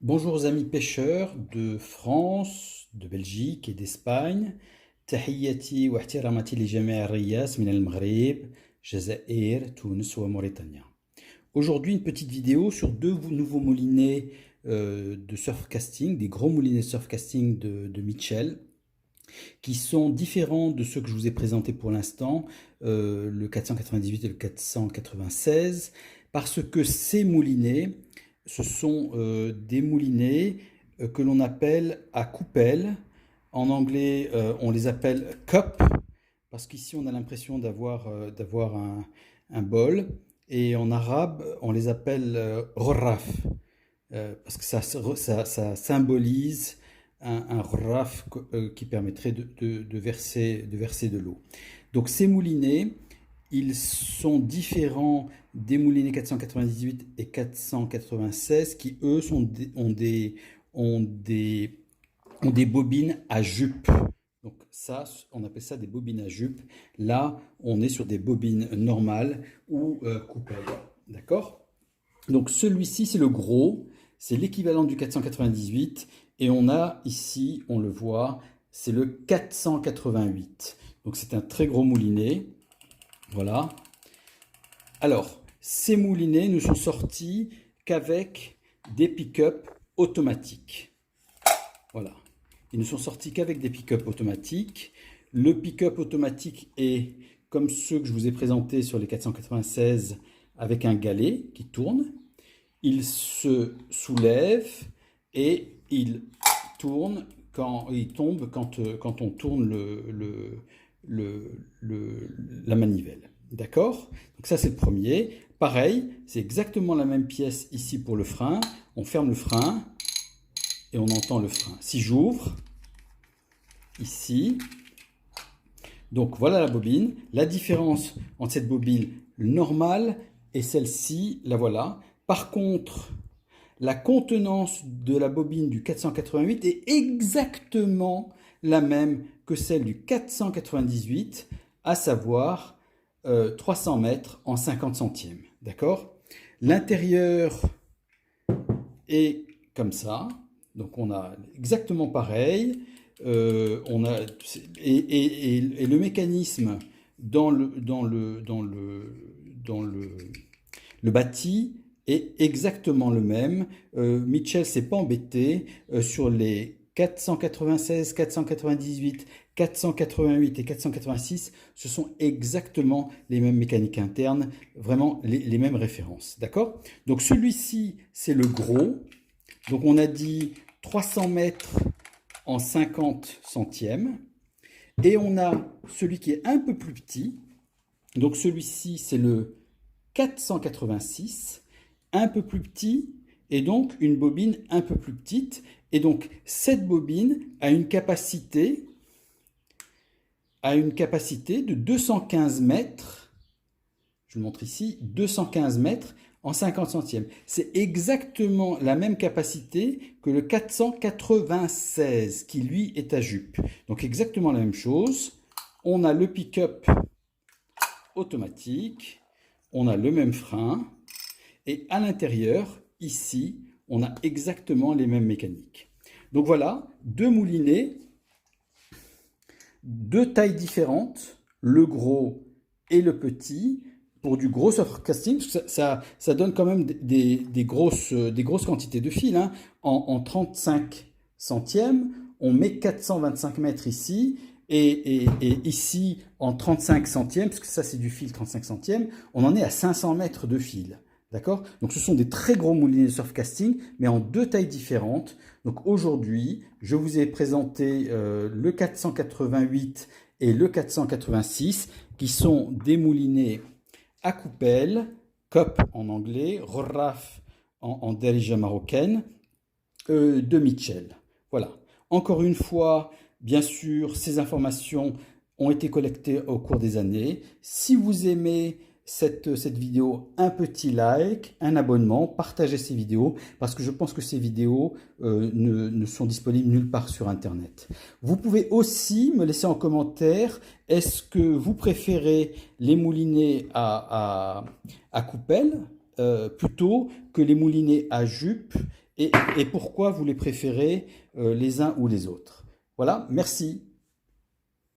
Bonjour aux amis pêcheurs de France, de Belgique et d'Espagne. تحياتي واحتراماتي لجميع الرياس من المغرب, جزائر, تونس وموريتانيا. Aujourd'hui, une petite vidéo sur deux nouveaux moulinets de surfcasting, des gros moulinets de surfcasting de Mitchell, qui sont différents de ceux que je vous ai présentés pour l'instant, le 498 et le 496, parce que ces moulinets, ce sont des moulinets que l'on appelle à coupelle. En anglais, on les appelle cup, parce qu'ici on a l'impression d'avoir un bol. Et en arabe, on les appelle roraf, parce que ça symbolise un raf qui permettrait de verser de l'eau. Donc ces moulinets, ils sont différents des moulinets 498 et 496 qui, eux, ont des bobines à jupe. Donc ça, on appelle ça des bobines à jupe. Là, on est sur des bobines normales ou coupelles. D'accord? Donc celui-ci, c'est le gros. C'est l'équivalent du 498. Et on a ici, on le voit, c'est le 488. Donc c'est un très gros moulinet. Voilà. Alors, ces moulinets ne sont sortis qu'avec des pick-up automatiques. Voilà. Ils ne sont sortis qu'avec des pick-up automatiques. Le pick-up automatique est comme ceux que je vous ai présentés sur les 496 avec un galet qui tourne. Il se soulève et il tourne il tombe quand on tourne la manivelle. D'accord? Donc ça c'est le premier. Pareil, c'est exactement la même pièce ici pour le frein. On ferme le frein et on entend le frein. Si j'ouvre, ici, donc voilà la bobine. La différence entre cette bobine normale et celle-ci, la voilà. Par contre, la contenance de la bobine du 488 est exactement la même que celle du 498, à savoir 300 mètres en 50 centièmes. D'accord? L'intérieur est comme ça. Donc on a exactement pareil. Et le mécanisme dans le bâti est exactement le même. Mitchell s'est pas embêté sur les 496, 498, 488 et 486. Ce sont exactement les mêmes mécaniques internes, vraiment les mêmes références. D'accord? Donc celui-ci, c'est le gros. Donc on a dit 300 mètres en 50 centièmes. Et on a celui qui est un peu plus petit. Donc celui-ci, c'est le 486, un peu plus petit, et donc une bobine un peu plus petite. Et donc cette bobine a une capacité de 215 mètres. Je le montre ici, 215 mètres en 50 centièmes. C'est exactement la même capacité que le 496 qui lui est à jupe. Donc exactement la même chose. On a le pick-up automatique, on a le même frein et à l'intérieur, ici, on a exactement les mêmes mécaniques. Donc voilà, deux moulinets, deux tailles différentes, le gros et le petit, pour du gros surfcasting. Ça donne quand même des grosses quantités de fil. Hein. En 35 centièmes, on met 425 mètres ici, et ici, en 35 centièmes, parce que ça c'est du fil 35 centièmes, on en est à 500 mètres de fil. D'accord? Donc ce sont des très gros moulinets de surfcasting, mais en deux tailles différentes. Donc aujourd'hui, je vous ai présenté le 488 et le 486, qui sont des moulinets à coupelle, cup en anglais, roraf en dérija marocaine, de Mitchell. Voilà. Encore une fois, bien sûr, ces informations ont été collectées au cours des années. Si vous aimez cette vidéo, un petit like, un abonnement, partagez ces vidéos, parce que je pense que ces vidéos ne sont disponibles nulle part sur Internet. Vous pouvez aussi me laisser en commentaire, est-ce que vous préférez les moulinets à coupelle, plutôt que les moulinets à jupe et pourquoi vous les préférez les uns ou les autres. Voilà, merci.